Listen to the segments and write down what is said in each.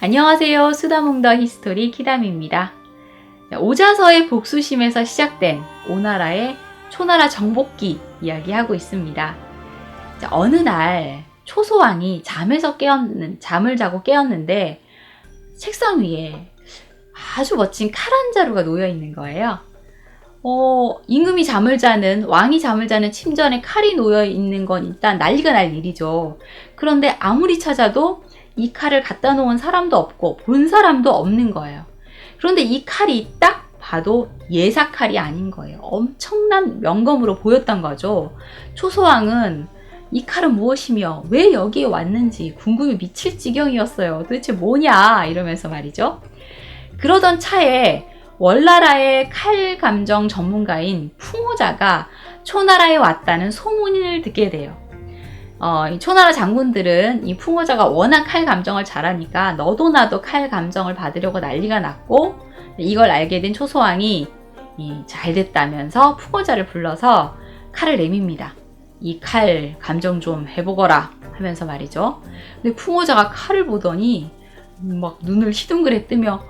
안녕하세요. 수다몽더 히스토리 키담입니다. 오자서의 복수심에서 시작된 오나라의 초나라 정복기 이야기하고 있습니다. 어느 날 초소왕이 잠을 자고 깨었는데 책상 위에 아주 멋진 칼 한 자루가 놓여 있는 거예요. 임금이 왕이 잠을 자는 침전에 칼이 놓여 있는 건 일단 난리가 날 일이죠. 그런데 아무리 찾아도 이 칼을 갖다 놓은 사람도 없고 본 사람도 없는 거예요. 그런데 이 칼이 딱 봐도 예사 칼이 아닌 거예요. 엄청난 명검으로 보였던 거죠. 초소왕은 이 칼은 무엇이며 왜 여기에 왔는지 궁금이 미칠 지경이었어요. 도대체 뭐냐 이러면서 말이죠. 그러던 차에 월나라의 칼 감정 전문가인 풍호자가 초나라에 왔다는 소문을 듣게 돼요. 이 초나라 장군들은 이 풍호자가 워낙 칼 감정을 잘하니까 너도 나도 칼 감정을 받으려고 난리가 났고, 이걸 알게 된 초소왕이 잘 됐다면서 풍호자를 불러서 칼을 내밉니다. 이 칼 감정 좀 해보거라 하면서 말이죠. 근데 풍호자가 칼을 보더니 막 눈을 희둥그레 뜨며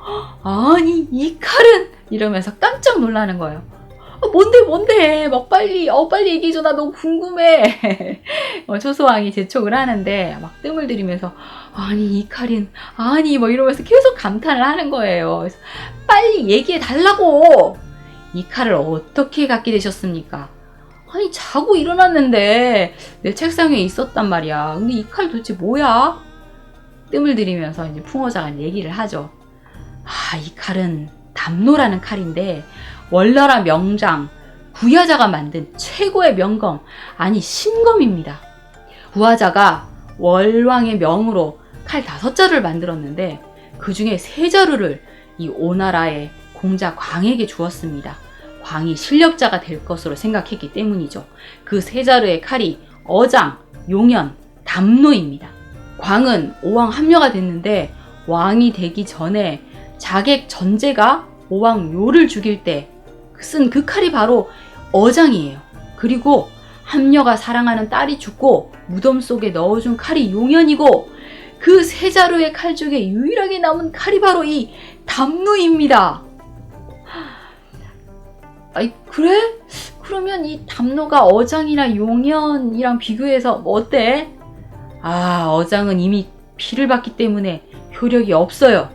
아니 이 칼은 이러면서 깜짝 놀라는 거예요. 뭔데 막 빨리 얘기해줘, 나 너무 궁금해. 초소왕이 재촉을 하는데 막 뜸을 들이면서 아니 이 칼은 아니 뭐 이러면서 계속 감탄을 하는 거예요. 그래서 빨리 얘기해 달라고. 이 칼을 어떻게 갖게 되셨습니까? 아니 자고 일어났는데 내 책상 위에 있었단 말이야. 근데 이 칼 도대체 뭐야? 뜸을 들이면서 이제 풍호자가 얘기를 하죠. 이 칼은 담노라는 칼인데 월나라 명장 구야자가 만든 최고의 명검, 아니 신검입니다. 구야자가 월왕의 명으로 칼 5자루를 만들었는데 그 중에 3자루를 이 오나라의 공자 광에게 주었습니다. 광이 실력자가 될 것으로 생각했기 때문이죠. 그 3자루의 칼이 어장, 용연, 담노입니다. 광은 오왕 합녀가 됐는데 왕이 되기 전에 자객 전제가 오왕 요를 죽일 때 쓴 그 칼이 바로 어장이에요. 그리고 함녀가 사랑하는 딸이 죽고 무덤 속에 넣어준 칼이 용연이고, 그 3자루의 칼 중에 유일하게 남은 칼이 바로 이 담노입니다. 그래? 그러면 이 담노가 어장이나 용연이랑 비교해서 어때? 어장은 이미 피를 받기 때문에 효력이 없어요.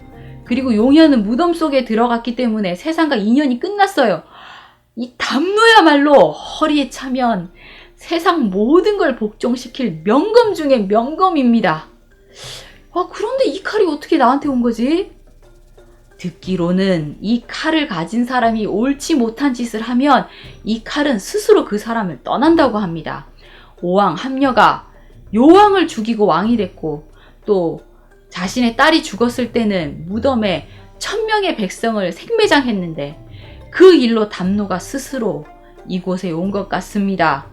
그리고 용연은 무덤 속에 들어갔기 때문에 세상과 인연이 끝났어요. 이 담노야말로 허리에 차면 세상 모든 걸 복종시킬 명검 중에 명검입니다. 그런데 이 칼이 어떻게 나한테 온 거지? 듣기로는 이 칼을 가진 사람이 옳지 못한 짓을 하면 이 칼은 스스로 그 사람을 떠난다고 합니다. 오왕 함녀가 요왕을 죽이고 왕이 됐고, 또 자신의 딸이 죽었을 때는 무덤에 1000명의 백성을 생매장했는데 그 일로 담노가 스스로 이곳에 온 것 같습니다.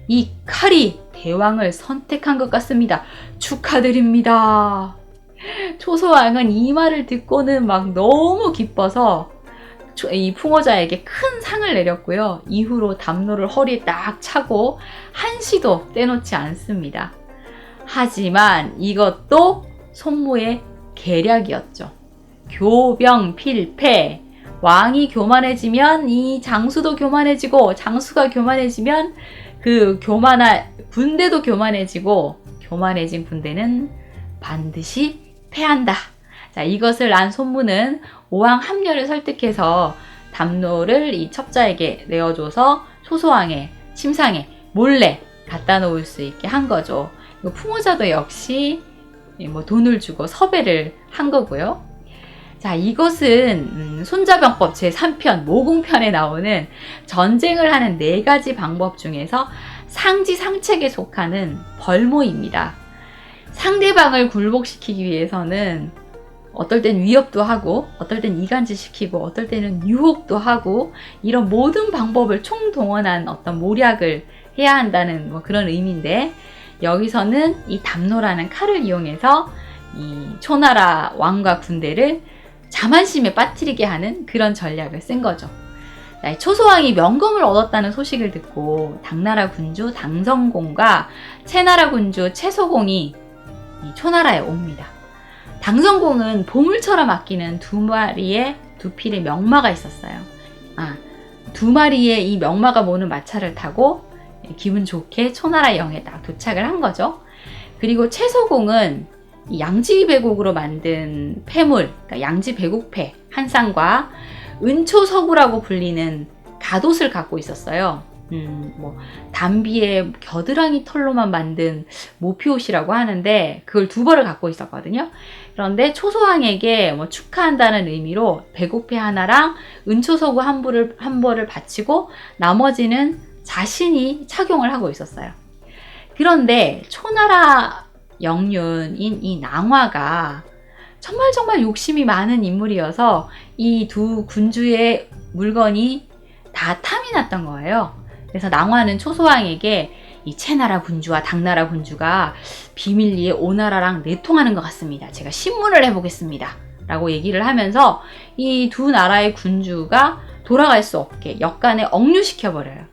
이 칼이 대왕을 선택한 것 같습니다. 축하드립니다. 초소왕은 이 말을 듣고는 막 너무 기뻐서 이 풍호자에게 큰 상을 내렸고요. 이후로 담노를 허리에 딱 차고 한시도 떼놓지 않습니다. 하지만 이것도 손모의 계략이었죠. 교병필패. 왕이 교만해지면 이 장수도 교만해지고, 장수가 교만해지면 그 군대도 교만해지고, 교만해진 군대는 반드시 패한다. 자, 이것을 안 손무는 오왕 함녀를 설득해서 담노를 이 첩자에게 내어줘서 초소왕의 침상에 몰래 갖다 놓을 수 있게 한 거죠. 풍호자도 역시 돈을 주고 섭외를 한 거고요. 자, 이것은 손자병법 제3편 모공편에 나오는 전쟁을 하는 4가지 방법 중에서 상지상책에 속하는 벌모입니다. 상대방을 굴복시키기 위해서는 어떨 땐 위협도 하고, 어떨 땐 이간질시키고, 어떨 때는 유혹도 하고, 이런 모든 방법을 총동원한 어떤 모략을 해야 한다는 그런 의미인데, 여기서는 이 담노라는 칼을 이용해서 이 초나라 왕과 군대를 자만심에 빠뜨리게 하는 그런 전략을 쓴 거죠. 초소왕이 명검을 얻었다는 소식을 듣고 당나라 군주 당성공과 채나라 군주 채소공이 이 초나라에 옵니다. 당성공은 보물처럼 아끼는 두 필의 명마가 있었어요. 두 마리의 이 명마가 모는 마차를 타고 기분 좋게 초나라 영에 딱 도착을 한 거죠. 그리고 최소공은 양지배곡으로 만든 폐물, 그러니까 양지배곡패 한 쌍과 은초서구라고 불리는 갓옷을 갖고 있었어요. 담비의 겨드랑이 털로만 만든 모피옷이라고 하는데 그걸 2벌을 갖고 있었거든요. 그런데 초소왕에게 축하한다는 의미로 배곡패 하나랑 은초서구 한 벌을 바치고 나머지는 자신이 착용을 하고 있었어요. 그런데 초나라 영륜인 이 낭화가 정말 욕심이 많은 인물이어서 이 두 군주의 물건이 다 탐이 났던 거예요. 그래서 낭화는 초소왕에게 이 채나라 군주와 당나라 군주가 비밀리에 오나라랑 내통하는 것 같습니다. 제가 신문을 해보겠습니다. 라고 얘기를 하면서 이 두 나라의 군주가 돌아갈 수 없게 역간에 억류시켜버려요.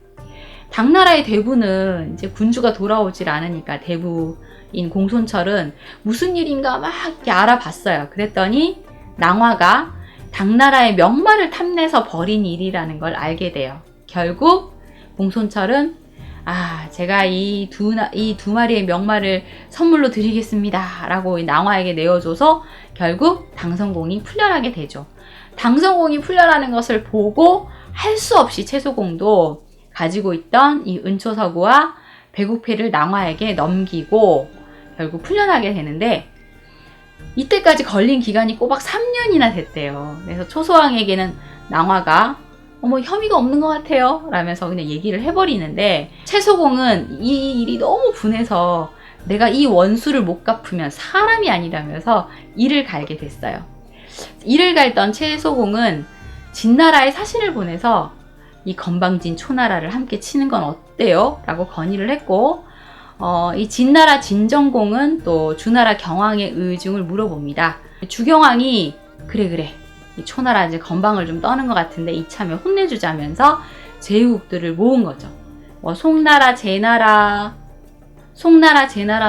당나라의 대부는 이제 군주가 돌아오질 않으니까 대부인 공손철은 무슨 일인가 막 이렇게 알아봤어요. 그랬더니 낭화가 당나라의 명마를 탐내서 벌인 일이라는 걸 알게 돼요. 결국 공손철은 제가 이 두 마리의 명마를 선물로 드리겠습니다. 라고 낭화에게 내어줘서 결국 당성공이 풀려나게 되죠. 당성공이 풀려나는 것을 보고 할 수 없이 최소공도 가지고 있던 이 은초서구와 배곡패를 낭화에게 넘기고 결국 풀려나게 되는데 이때까지 걸린 기간이 꼬박 3년이나 됐대요. 그래서 초소왕에게는 낭화가 혐의가 없는 것 같아요 라면서 그냥 얘기를 해버리는데 최소공은 이 일이 너무 분해서 내가 이 원수를 못 갚으면 사람이 아니라면서 이를 갈게 됐어요. 이를 갈던 최소공은 진나라에 사신을 보내서 이 건방진 초나라를 함께 치는 건 어때요? 라고 건의를 했고 이 진나라 진정공은 또 주나라 경왕의 의중을 물어봅니다. 주경왕이 그래 이 초나라 이제 건방을 좀 떠는 것 같은데 이참에 혼내주자면서 제후국들을 모은 거죠. 송나라, 제나라,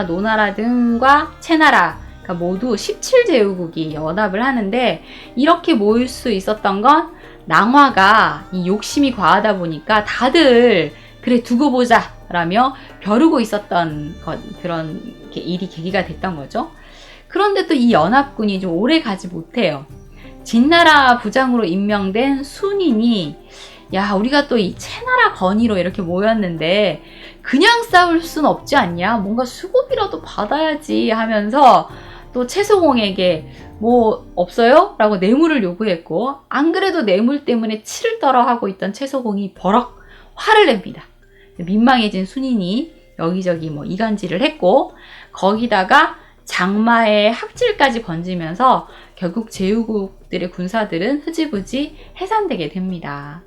노나라 등과 채나라 그러니까 모두 17제후국이 연합을 하는데 이렇게 모일 수 있었던 건 낭화가 이 욕심이 과하다 보니까 다들 그래 두고 보자 라며 벼르고 있었던 그런 일이 계기가 됐던 거죠. 그런데 또 이 연합군이 좀 오래 가지 못해요. 진나라 부장으로 임명된 순인이 우리가 또 이 채나라 건의로 이렇게 모였는데 그냥 싸울 순 없지 않냐? 뭔가 수고비라도 받아야지 하면서 또 최소공에게 뭐 없어요? 라고 뇌물을 요구했고 안 그래도 뇌물 때문에 치를 떨어하고 있던 최소공이 버럭 화를 냅니다. 민망해진 순인이 여기저기 이간질을 했고 거기다가 장마의 학질까지 번지면서 결국 제후국들의 군사들은 흐지부지 해산되게 됩니다.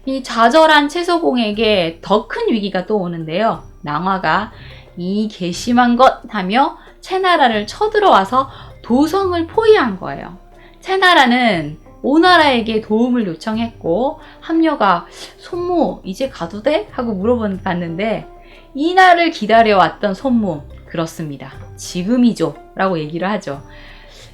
이 좌절한 최소공에게 더 큰 위기가 또 오는데요. 낭화가 이 괘씸한 것 하며 채나라를 쳐들어와서 도성을 포위한 거예요. 채나라는 오나라에게 도움을 요청했고 함녀가 손무 이제 가도 돼? 하고 물어봤는데 이날을 기다려왔던 손무 그렇습니다. 지금이죠 라고 얘기를 하죠.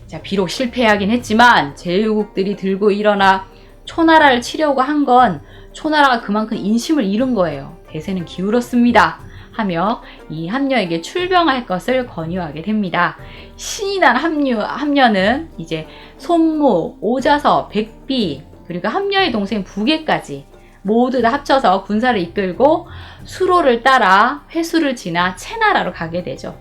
자, 비록 실패하긴 했지만 제후국들이 들고 일어나 초나라를 치려고 한 건 초나라가 그만큼 인심을 잃은 거예요. 대세는 기울었습니다. 하며 이 함녀에게 출병할 것을 권유하게 됩니다. 신이 난 함녀는 이제 손무, 오자서, 백비 그리고 함녀의 동생 부계까지 모두 다 합쳐서 군사를 이끌고 수로를 따라 회수를 지나 채나라로 가게 되죠.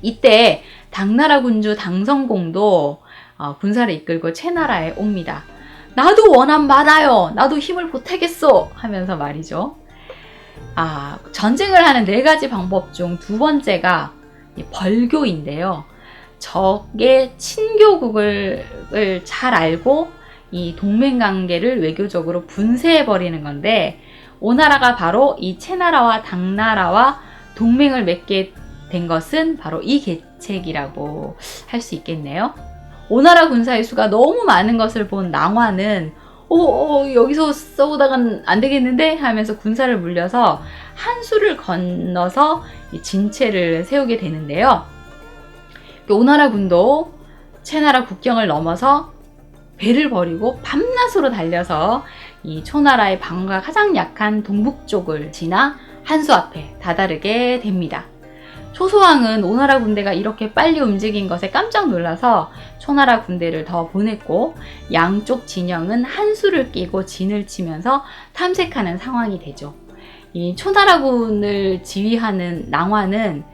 이때 당나라 군주 당성공도 군사를 이끌고 채나라에 옵니다. 나도 원한 많아요. 나도 힘을 보태겠어 하면서 말이죠. 전쟁을 하는 4가지 방법 중 2번째가 벌교인데요. 적의 친교국을 잘 알고 이 동맹관계를 외교적으로 분쇄해버리는 건데 오나라가 바로 이 채나라와 당나라와 동맹을 맺게 된 것은 바로 이 계책이라고 할 수 있겠네요. 오나라 군사의 수가 너무 많은 것을 본 낭화는 여기서 싸우다간 안 되겠는데 하면서 군사를 물려서 한수를 건너서 진체를 세우게 되는데요. 오나라 군도 채나라 국경을 넘어서 배를 버리고 밤낮으로 달려서 이 초나라의 방어가 가장 약한 동북쪽을 지나 한수 앞에 다다르게 됩니다. 초소왕은 오나라 군대가 이렇게 빨리 움직인 것에 깜짝 놀라서 초나라 군대를 더 보냈고 양쪽 진영은 한수를 끼고 진을 치면서 탐색하는 상황이 되죠. 이 초나라군을 지휘하는 낭화는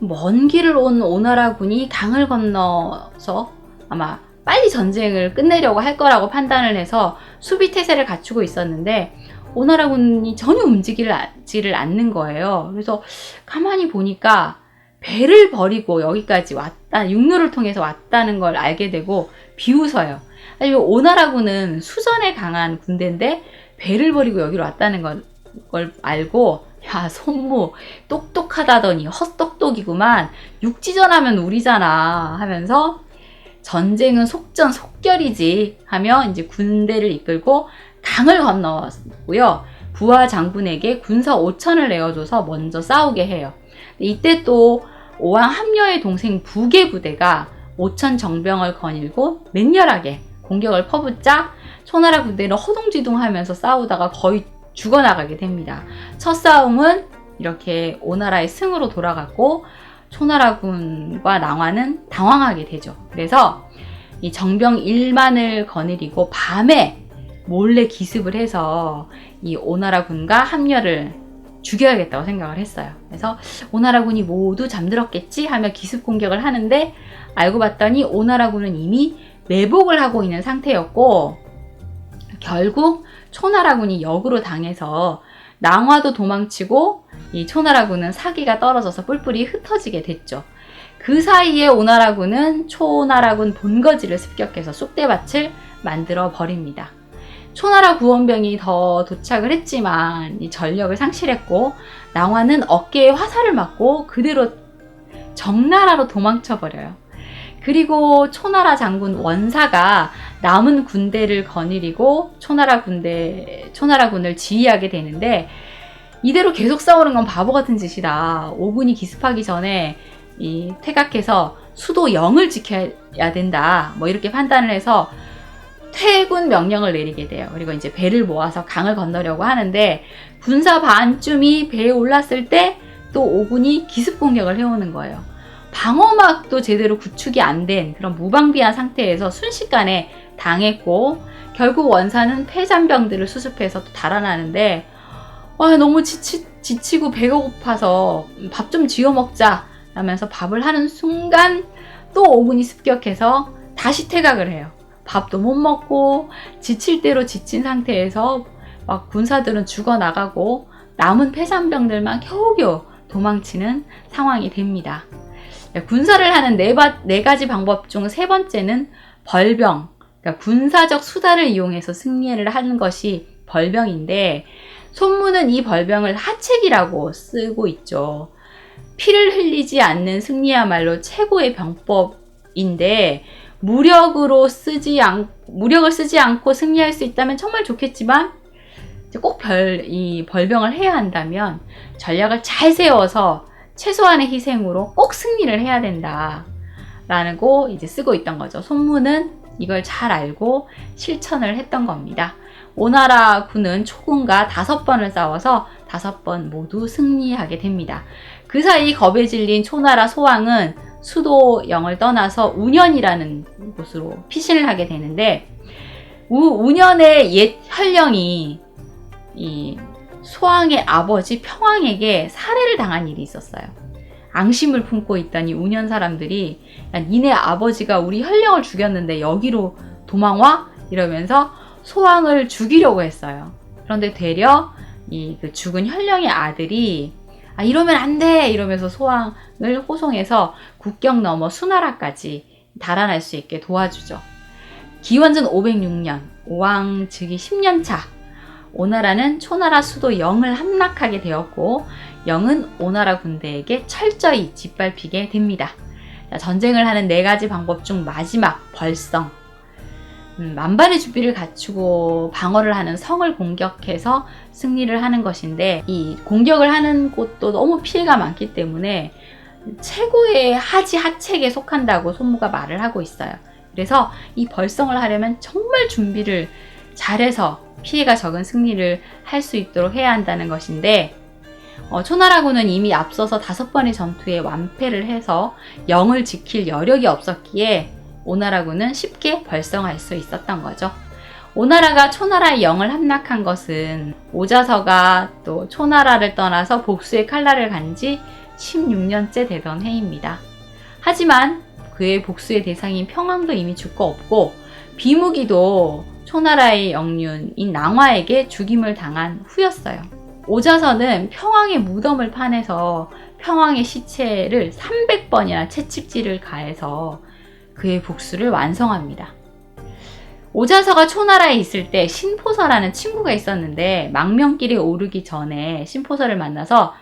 먼 길을 온 오나라군이 강을 건너서 아마 빨리 전쟁을 끝내려고 할 거라고 판단을 해서 수비 태세를 갖추고 있었는데 오나라군이 전혀 움직이지를 않는 거예요. 그래서 가만히 보니까 배를 버리고 여기까지 왔다, 육로를 통해서 왔다는 걸 알게 되고 비웃어요. 아니, 오나라군은 수전에 강한 군대인데 배를 버리고 여기로 왔다는 걸 알고 야, 손무 똑똑하다더니 헛똑똑이구만. 육지전하면 우리잖아 하면서 전쟁은 속전 속결이지 하며 이제 군대를 이끌고 강을 건너왔고요. 부하 장군에게 군사 5천을 내어줘서 먼저 싸우게 해요. 이때 또 오왕 함녀의 동생 부계 부대가 5천 정병을 거닐고 맹렬하게 공격을 퍼붓자 초나라 군대는 허둥지둥하면서 싸우다가 거의 죽어나가게 됩니다. 첫 싸움은 이렇게 오나라의 승으로 돌아갔고 초나라군과 낭화는 당황하게 되죠. 그래서 이 정병 1만을 거느리고 밤에 몰래 기습을 해서 이 오나라군과 함녀를 죽여야겠다고 생각을 했어요. 그래서 오나라군이 모두 잠들었겠지 하며 기습 공격을 하는데 알고 봤더니 오나라군은 이미 매복을 하고 있는 상태였고 결국 초나라군이 역으로 당해서 낭화도 도망치고 이 초나라군은 사기가 떨어져서 뿔뿔이 흩어지게 됐죠. 그 사이에 오나라군은 초나라군 본거지를 습격해서 쑥대밭을 만들어 버립니다. 초나라 구원병이 더 도착을 했지만 이 전력을 상실했고 낭화는 어깨에 화살을 맞고 그대로 정나라로 도망쳐 버려요. 그리고 초나라 장군 원사가 남은 군대를 거느리고 초나라군을 지휘하게 되는데 이대로 계속 싸우는 건 바보 같은 짓이다. 오군이 기습하기 전에 이 퇴각해서 수도 영을 지켜야 된다. 뭐 이렇게 판단을 해서 퇴군 명령을 내리게 돼요. 그리고 이제 배를 모아서 강을 건너려고 하는데 군사 반쯤이 배에 올랐을 때 또 오군이 기습 공격을 해오는 거예요. 방어막도 제대로 구축이 안 된 그런 무방비한 상태에서 순식간에 당했고 결국 원사는 폐잔병들을 수습해서 또 달아나는데 와, 너무 지치고 배가 고파서 밥 좀 지어 먹자 하면서 밥을 하는 순간 또 오군이 습격해서 다시 퇴각을 해요. 밥도 못 먹고 지칠 대로 지친 상태에서 막 군사들은 죽어나가고 남은 폐산병들만 겨우겨우 도망치는 상황이 됩니다. 군사를 하는 네 가지 방법 중 세 번째는 벌병, 그러니까 군사적 수단을 이용해서 승리를 하는 것이 벌병인데 손무는 이 벌병을 하책이라고 쓰고 있죠. 피를 흘리지 않는 승리야말로 최고의 병법인데 무력을 쓰지 않고 승리할 수 있다면 정말 좋겠지만 꼭 이 벌병을 해야 한다면 전략을 잘 세워서 최소한의 희생으로 꼭 승리를 해야 된다라고 이제 쓰고 있던 거죠. 손무는 이걸 잘 알고 실천을 했던 겁니다. 오나라 군은 초군과 5번을 싸워서 5번 모두 승리하게 됩니다. 그 사이 겁에 질린 초나라 소왕은 수도 영을 떠나서 운현이라는 곳으로 피신을 하게 되는데 운현의 옛 현령이 이 소왕의 아버지 평왕에게 살해를 당한 일이 있었어요. 앙심을 품고 있던 이 운현 사람들이 야, 니네 아버지가 우리 현령을 죽였는데 여기로 도망와? 이러면서 소왕을 죽이려고 했어요. 그런데 되려 그 죽은 현령의 아들이 이러면 안 돼! 이러면서 소왕을 호송해서 국경 넘어 수나라까지 달아날 수 있게 도와주죠. 기원전 506년, 오왕 즉위 10년 차, 오나라는 초나라 수도 영을 함락하게 되었고 영은 오나라 군대에게 철저히 짓밟히게 됩니다. 전쟁을 하는 4가지 방법 중 마지막 벌성, 만반의 준비를 갖추고 방어를 하는 성을 공격해서 승리를 하는 것인데 이 공격을 하는 곳도 너무 피해가 많기 때문에 최고의 하책에 속한다고 손무가 말을 하고 있어요. 그래서 이 벌성을 하려면 정말 준비를 잘해서 피해가 적은 승리를 할 수 있도록 해야 한다는 것인데, 초나라군은 이미 앞서서 5번의 전투에 완패를 해서 영을 지킬 여력이 없었기에 오나라군은 쉽게 벌성할 수 있었던 거죠. 오나라가 초나라의 영을 함락한 것은 오자서가 또 초나라를 떠나서 복수의 칼날을 간 지 16년째 되던 해입니다. 하지만 그의 복수의 대상인 평왕도 이미 죽고 없고, 비무기도 초나라의 영륜인 낭화에게 죽임을 당한 후였어요. 오자서는 평왕의 무덤을 파내서 평왕의 시체를 300번이나 채찍질을 가해서 그의 복수를 완성합니다. 오자서가 초나라에 있을 때 신포서라는 친구가 있었는데, 망명길에 오르기 전에 신포서를 만나서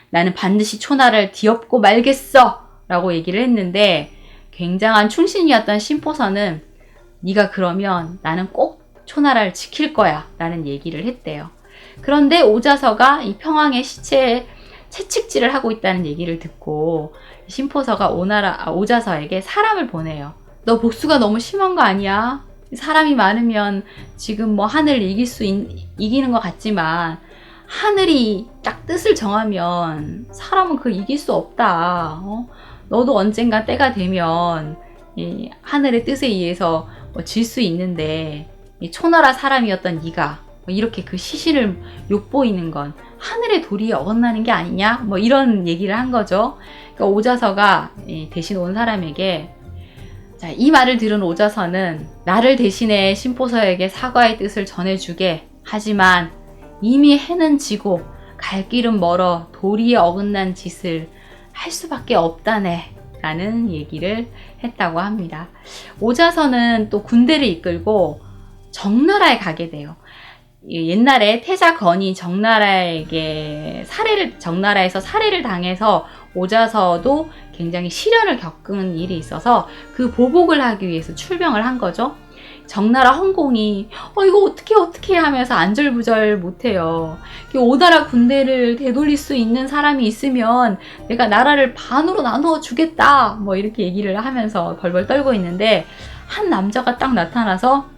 나는 반드시 초나라를 뒤엎고 말겠어 라고 얘기를 했는데, 굉장한 충신이었던 신포서는 네가 그러면 나는 꼭 초나라를 지킬 거야 라는 얘기를 했대요. 그런데 오자서가 이 평왕의 시체에 채찍질을 하고 있다는 얘기를 듣고 신포서가 오자서에게 사람을 보내요. 너 복수가 너무 심한 거 아니야? 사람이 많으면 지금 뭐 하늘을 이기는 것 같지만, 하늘이 딱 뜻을 정하면 사람은 그걸 이길 수 없다. 너도 언젠가 때가 되면 이 하늘의 뜻에 의해서 질 수 있는데, 이 초나라 사람이었던 네가 이렇게 그 시신을 엿보이는 건 하늘의 도리에 어긋나는 게 아니냐? 이런 얘기를 한 거죠. 그러니까 오자서가 대신 온 사람에게, 자, 이 말을 들은 오자서는 나를 대신해 신포서에게 사과의 뜻을 전해주게. 하지만 이미 해는 지고 갈 길은 멀어 도리에 어긋난 짓을 할 수밖에 없다네 라는 얘기를 했다고 합니다. 오자서는 또 군대를 이끌고 정나라에 가게 돼요. 옛날에 태자건이 정나라에서 살해를 당해서 오자서도 굉장히 시련을 겪은 일이 있어서 그 보복을 하기 위해서 출병을 한 거죠. 정나라 헌공이 이거 어떻게 하면서 안절부절 못해요. 오나라 군대를 되돌릴 수 있는 사람이 있으면 내가 나라를 반으로 나누어 주겠다 이렇게 얘기를 하면서 벌벌 떨고 있는데, 한 남자가 딱 나타나서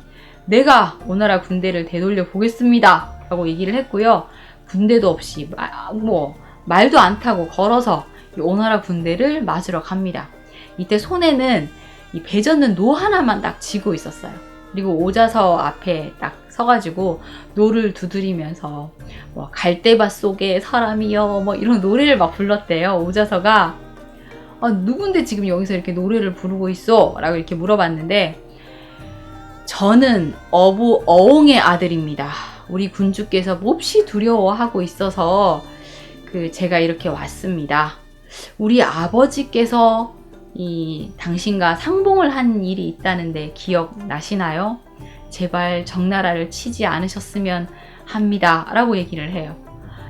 내가 오나라 군대를 되돌려 보겠습니다 라고 얘기를 했고요. 군대도 없이 말도 안 타고 걸어서 이 오나라 군대를 맞으러 갑니다. 이때 손에는 이 배젓는 노 하나만 딱 쥐고 있었어요. 그리고 오자서 앞에 딱 서가지고 노를 두드리면서 갈대밭 속에 사람이여 이런 노래를 막 불렀대요. 오자서가 누군데 지금 여기서 이렇게 노래를 부르고 있어? 라고 이렇게 물어봤는데, 저는 어부 어옹의 아들입니다. 우리 군주께서 몹시 두려워하고 있어서 제가 이렇게 왔습니다. 우리 아버지께서 당신과 상봉을 한 일이 있다는데 기억나시나요? 제발 정나라를 치지 않으셨으면 합니다 라고 얘기를 해요.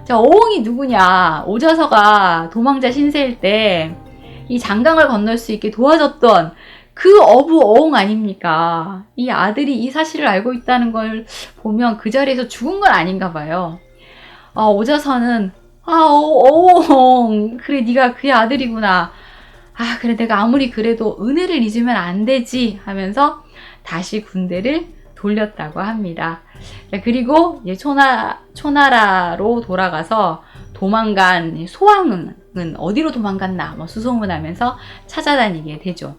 자, 어옹이 누구냐? 오자서가 도망자 신세일 때 이 장강을 건널 수 있게 도와줬던 그 어부 어옹 아닙니까? 이 아들이 이 사실을 알고 있다는 걸 보면 그 자리에서 죽은 건 아닌가 봐요. 오자서는 어옹, 그래 네가 그의 아들이구나. 그래 내가 아무리 그래도 은혜를 잊으면 안 되지 하면서 다시 군대를 돌렸다고 합니다. 그리고 초나라로 돌아가서 도망간 소왕은 어디로 도망갔나 수소문하면서 찾아다니게 되죠.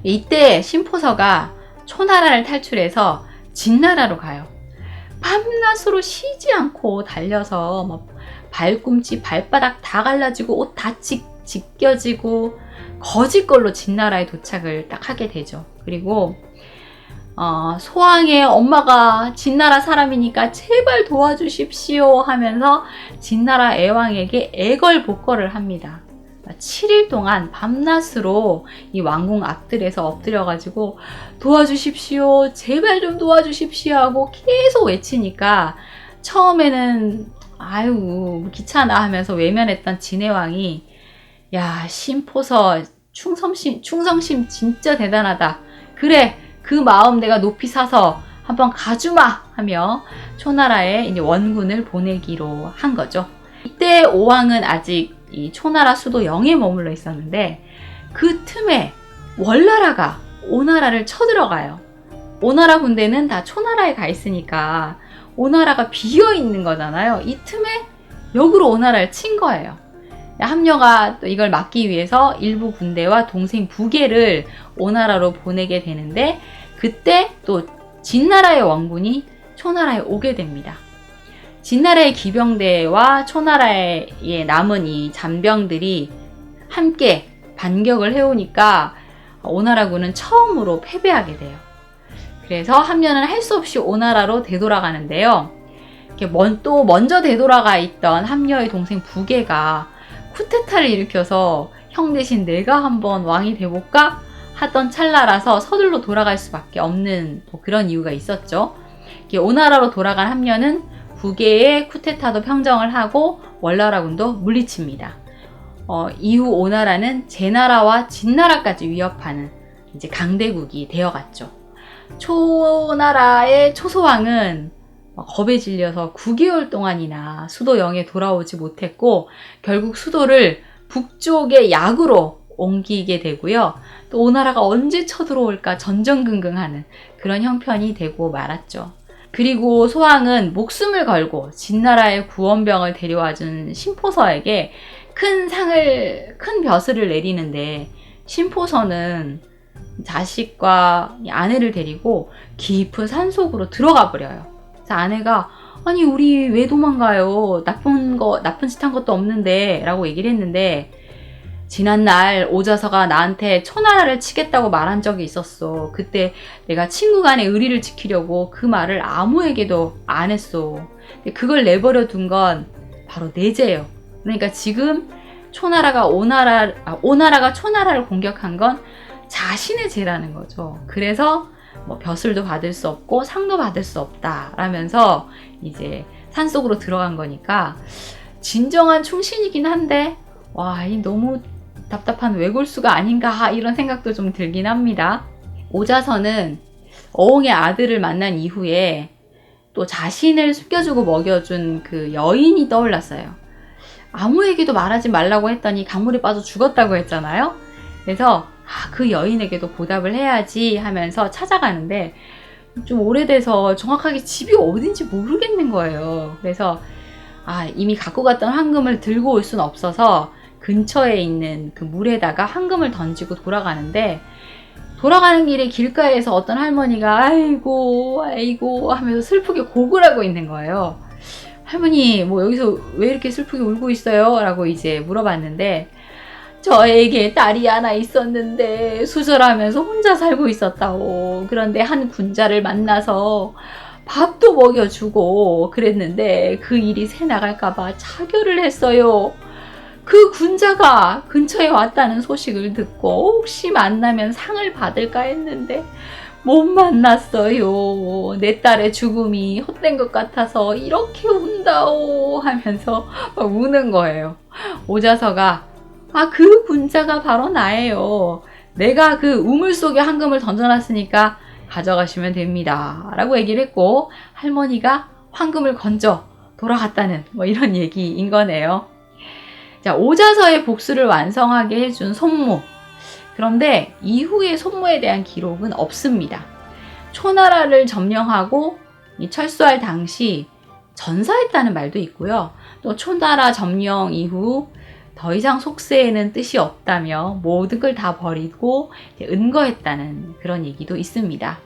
이때 신포서가 초나라를 탈출해서 진나라로 가요. 밤낮으로 쉬지 않고 달려서 발꿈치 발바닥 다 갈라지고 옷 다 찢겨지고 거짓걸로 진나라에 도착을 딱 하게 되죠. 그리고 소왕의 엄마가 진나라 사람이니까 제발 도와주십시오 하면서 진나라 애왕에게 애걸복걸을 합니다. 7일 동안 밤낮으로 이 왕궁 앞들에서 엎드려가지고 도와주십시오, 제발 좀 도와주십시오 하고 계속 외치니까 처음에는 아유 귀찮아 하면서 외면했던 진해왕이 야, 신포서 충성심 진짜 대단하다. 그래, 그 마음 내가 높이 사서 한번 가주마 하며 초나라에 이제 원군을 보내기로 한 거죠. 이때 오왕은 아직 이 초나라 수도 영에 머물러 있었는데 그 틈에 월나라가 오나라를 쳐들어가요. 오나라 군대는 다 초나라에 가 있으니까 오나라가 비어 있는 거잖아요. 이 틈에 역으로 오나라를 친 거예요. 함녀가 또 이걸 막기 위해서 일부 군대와 동생 부계를 오나라로 보내게 되는데, 그때 또 진나라의 원군이 초나라에 오게 됩니다. 진나라의 기병대와 초나라에 남은 이 잔병들이 함께 반격을 해오니까 오나라군은 처음으로 패배하게 돼요. 그래서 함녀는 할 수 없이 오나라로 되돌아가는데요. 또 먼저 되돌아가 있던 함녀의 동생 부계가 쿠데타를 일으켜서 형 대신 내가 한번 왕이 돼볼까 하던 찰나라서 서둘러 돌아갈 수밖에 없는 그런 이유가 있었죠. 오나라로 돌아간 함녀는 부계의 쿠데타도 평정을 하고 월나라군도 물리칩니다. 이후 오나라는 제나라와 진나라까지 위협하는 이제 강대국이 되어갔죠. 초나라의 초소왕은 겁에 질려서 9개월 동안이나 수도 영에 돌아오지 못했고, 결국 수도를 북쪽의 약으로 옮기게 되고요. 또 오나라가 언제 쳐들어올까 전전긍긍하는 그런 형편이 되고 말았죠. 그리고 소왕은 목숨을 걸고 진나라의 구원병을 데려와준 신포서에게 큰 벼슬을 내리는데, 신포서는 자식과 아내를 데리고 깊은 산속으로 들어가 버려요. 그래서 아내가 아니 우리 왜 도망가요? 나쁜 짓 한 것도 없는데 라고 얘기를 했는데, 지난날 오자서가 나한테 초나라를 치겠다고 말한 적이 있었어. 그때 내가 친구 간의 의리를 지키려고 그 말을 아무에게도 안 했어. 근데 그걸 내버려 둔 건 바로 내 죄예요. 그러니까 지금 오나라가 초나라를 공격한 건 자신의 죄라는 거죠. 그래서 벼슬도 받을 수 없고 상도 받을 수 없다 라면서 이제 산속으로 들어간 거니까 진정한 충신이긴 한데, 와, 이 너무 답답한 외골수가 아닌가 이런 생각도 좀 들긴 합니다. 오자서는 어옹의 아들을 만난 이후에 또 자신을 숨겨주고 먹여준 그 여인이 떠올랐어요. 아무에게도 말하지 말라고 했더니 강물에 빠져 죽었다고 했잖아요. 그래서 그 여인에게도 보답을 해야지 하면서 찾아가는데, 좀 오래돼서 정확하게 집이 어딘지 모르겠는 거예요. 그래서 이미 갖고 갔던 황금을 들고 올 수는 없어서 근처에 있는 그 물에다가 황금을 던지고 돌아가는데, 돌아가는 길에 길가에서 어떤 할머니가 아이고 하면서 슬프게 곡을 하고 있는 거예요. 할머니 여기서 왜 이렇게 슬프게 울고 있어요? 라고 이제 물어봤는데, 저에게 딸이 하나 있었는데 수절하면서 혼자 살고 있었다고. 그런데 한 군자를 만나서 밥도 먹여주고 그랬는데 그 일이 새 나갈까봐 차별을 했어요. 그 군자가 근처에 왔다는 소식을 듣고 혹시 만나면 상을 받을까 했는데 못 만났어요. 내 딸의 죽음이 헛된 것 같아서 이렇게 운다오 하면서 막 우는 거예요. 오자서가 그 군자가 바로 나예요. 내가 그 우물 속에 황금을 던져놨으니까 가져가시면 됩니다. 라고 얘기를 했고, 할머니가 황금을 건져 돌아갔다는 이런 얘기인 거네요. 자, 오자서의 복수를 완성하게 해준 손무. 그런데 이후의 손무에 대한 기록은 없습니다. 초나라를 점령하고 철수할 당시 전사했다는 말도 있고요. 또 초나라 점령 이후 더 이상 속세에는 뜻이 없다며 모든 걸 다 버리고 은거했다는 그런 얘기도 있습니다.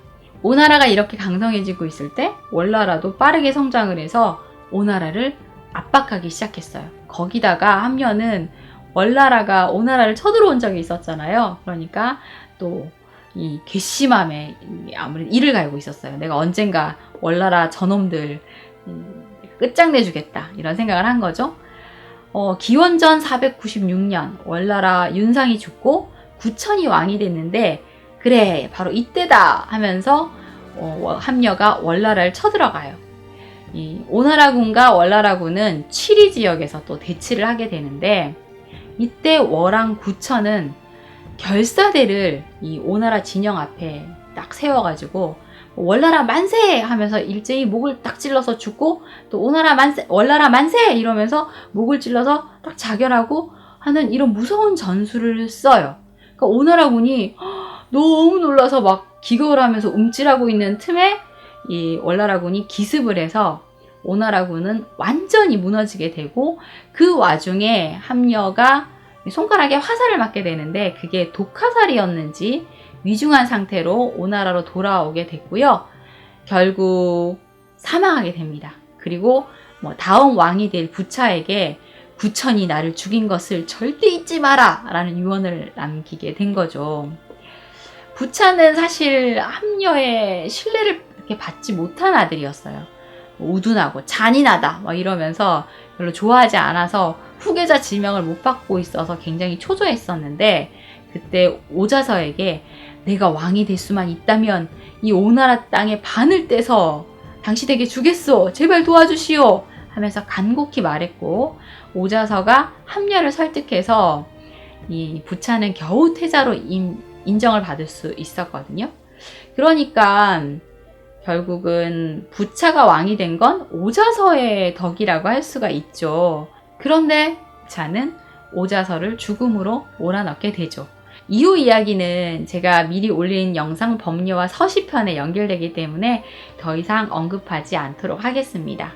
오나라가 이렇게 강성해지고 있을 때 월나라도 빠르게 성장을 해서 오나라를 압박하기 시작했어요. 거기다가 함녀는 월나라가 오나라를 쳐들어온 적이 있었잖아요. 그러니까 또 이 괘씸함에 아무래도 이를 갈고 있었어요. 내가 언젠가 월나라 저놈들 끝장내주겠다 이런 생각을 한 거죠. 기원전 496년 월나라 윤상이 죽고 구천이 왕이 됐는데, 그래 바로 이때다 하면서 함녀가 월나라를 쳐들어가요. 이 오나라군과 월나라군은 취리 지역에서 또 대치를 하게 되는데, 이때 월왕 구천은 결사대를 이 오나라 진영 앞에 딱 세워가지고 월나라 만세 하면서 일제히 목을 딱 찔러서 죽고, 또 월나라 만세 이러면서 목을 찔러서 딱 자결하고 하는 이런 무서운 전술을 써요. 그러니까 오나라군이 너무 놀라서 막 기겁을 하면서 움찔하고 있는 틈에 이 월나라군이 기습을 해서 오나라군은 완전히 무너지게 되고, 그 와중에 함녀가 손가락에 화살을 맞게 되는데 그게 독화살이었는지 위중한 상태로 오나라로 돌아오게 됐고요. 결국 사망하게 됩니다. 그리고 다음 왕이 될 부차에게 구천이 나를 죽인 것을 절대 잊지 마라 라는 유언을 남기게 된 거죠. 부차는 사실 함녀의 신뢰를 이렇게 받지 못한 아들이었어요. 우둔하고 잔인하다 이러면서 별로 좋아하지 않아서 후계자 지명을 못 받고 있어서 굉장히 초조했었는데, 그때 오자서에게 내가 왕이 될 수만 있다면 이 오나라 땅의 반을 떼서 당신에게 주겠소. 제발 도와주시오. 하면서 간곡히 말했고, 오자서가 함녀를 설득해서 이 부차는 겨우 태자로 인정을 받을 수 있었거든요. 그러니까 결국은 부차가 왕이 된 건 오자서의 덕이라고 할 수가 있죠. 그런데 부차는 오자서를 죽음으로 몰아넣게 되죠. 이후 이야기는 제가 미리 올린 영상 법례와 서시편에 연결되기 때문에 더 이상 언급하지 않도록 하겠습니다.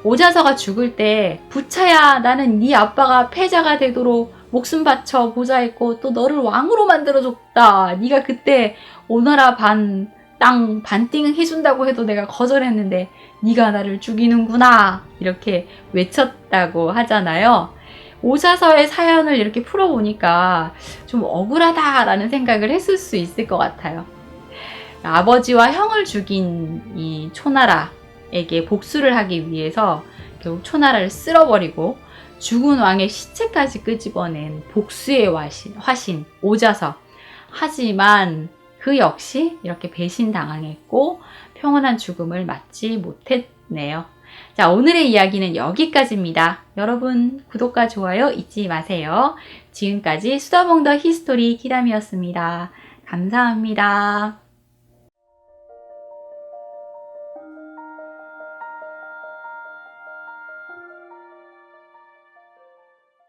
오자서가 죽을 때 부차야, 나는 네 아빠가 패자가 되도록 목숨 바쳐 보좌했고 또 너를 왕으로 만들어줬다. 네가 그때 오나라 땅 반띵 해준다고 해도 내가 거절했는데 네가 나를 죽이는구나. 이렇게 외쳤다고 하잖아요. 오자서의 사연을 이렇게 풀어보니까 좀 억울하다라는 생각을 했을 수 있을 것 같아요. 아버지와 형을 죽인 이 초나라에게 복수를 하기 위해서 결국 초나라를 쓸어버리고 죽은 왕의 시체까지 끄집어낸 복수의 화신 오자서. 하지만 그 역시 이렇게 배신당했고 평온한 죽음을 맞지 못했네요. 자, 오늘의 이야기는 여기까지입니다. 여러분 구독과 좋아요 잊지 마세요. 지금까지 수다봉 더 히스토리 키담이었습니다. 감사합니다.